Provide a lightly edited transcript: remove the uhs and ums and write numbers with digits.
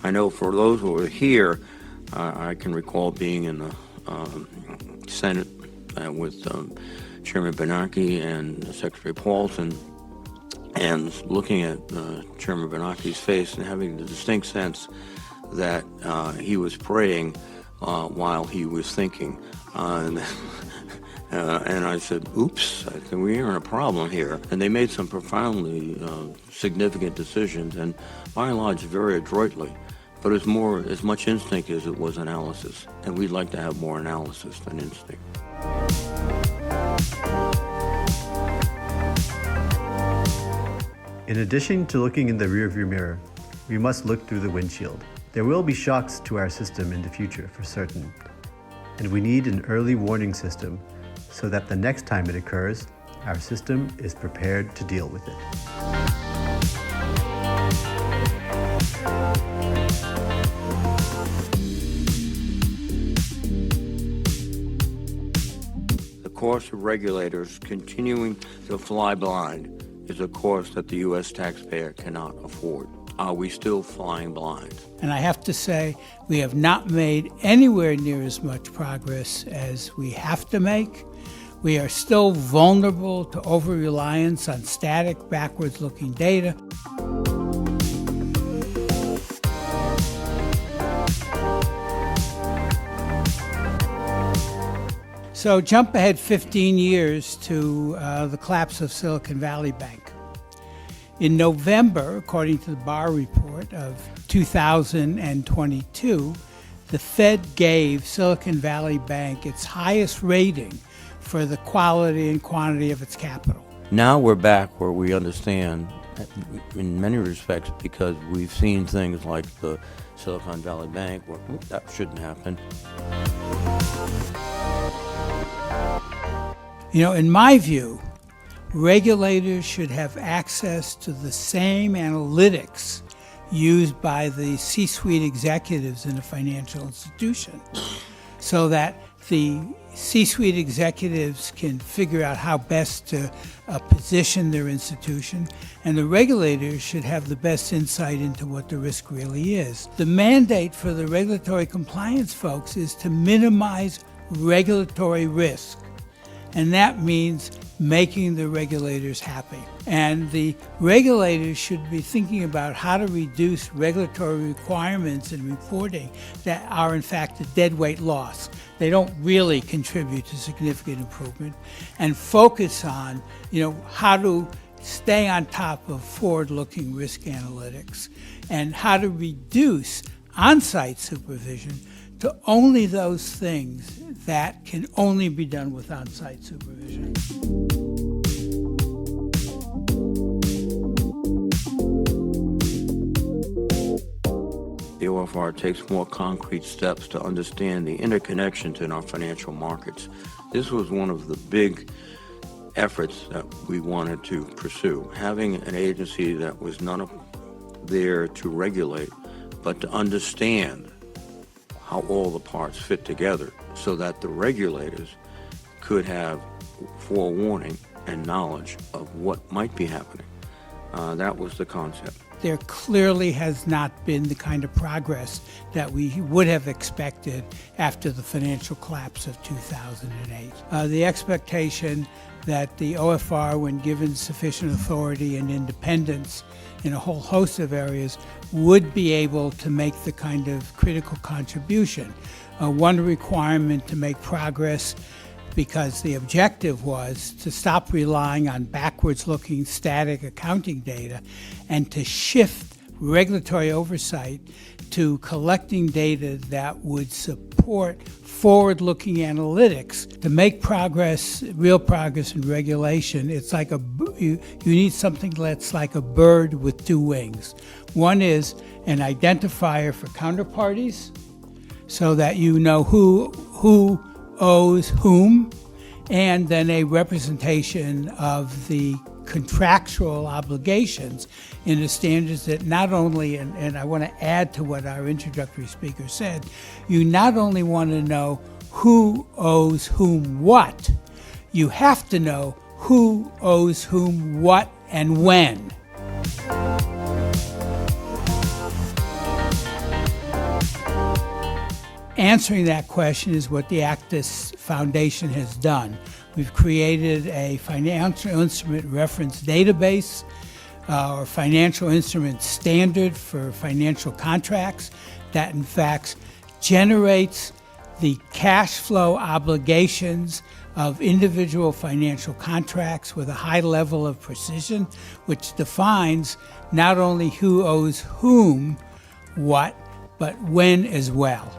I know for those who are here, I can recall being in the Senate with Chairman Bernanke and Secretary Paulson, and looking at Chairman Bernanke's face and having the distinct sense that he was praying while he was thinking. And I said, oops, I think we're in a problem here. And they made some profoundly significant decisions, and by and large, very adroitly. But it's more as much instinct as it was analysis. And we'd like to have more analysis than instinct. In addition to looking in the rearview mirror, we must look through the windshield. There will be shocks to our system in the future for certain, and we need an early warning system so that the next time it occurs, our system is prepared to deal with it. The course of regulators continuing to fly blind is a course that the U.S. taxpayer cannot afford. Are we still flying blind? And I have to say, we have not made anywhere near as much progress as we have to make. We are still vulnerable to over-reliance on static, backwards-looking data. So jump ahead 15 years to the collapse of Silicon Valley Bank. In November, according to the Barr report of 2022, the Fed gave Silicon Valley Bank its highest rating for the quality and quantity of its capital. Now we're back where we understand, in many respects, because we've seen things like the Silicon Valley Bank, where that shouldn't happen. You know, in my view, regulators should have access to the same analytics used by the C-suite executives in a financial institution, so that the C-suite executives can figure out how best to position their institution, and the regulators should have the best insight into what the risk really is. The mandate for the regulatory compliance folks is to minimize regulatory risk. And that means making the regulators happy. And the regulators should be thinking about how to reduce regulatory requirements and reporting that are in fact a deadweight loss. They don't really contribute to significant improvement, and focus on, how to stay on top of forward-looking risk analytics and how to reduce on-site supervision to only those things that can only be done with on-site supervision. The OFR takes more concrete steps to understand the interconnections in our financial markets. This was one of the big efforts that we wanted to pursue, having an agency that was not there to regulate, but to understand how all the parts fit together so that the regulators could have forewarning and knowledge of what might be happening. That was the concept. There clearly has not been the kind of progress that we would have expected after the financial collapse of 2008. The expectation that the OFR, when given sufficient authority and independence in a whole host of areas, would be able to make the kind of critical contribution. One requirement to make progress, because the objective was to stop relying on backwards-looking static accounting data and to shift regulatory oversight to collecting data that would support forward-looking analytics. To make progress, real progress in regulation, it's like you need something that's like a bird with two wings. One is an identifier for counterparties, so that you know who owes whom, and then a representation of the contractual obligations in the standards that not only, and I want to add to what our introductory speaker said, you not only want to know who owes whom what, you have to know who owes whom what and when. answering that question is what the Actus Foundation has done. We've created a financial instrument reference database, or financial instrument standard for financial contracts that in fact generates the cash flow obligations of individual financial contracts with a high level of precision, which defines not only who owes whom what, but when as well.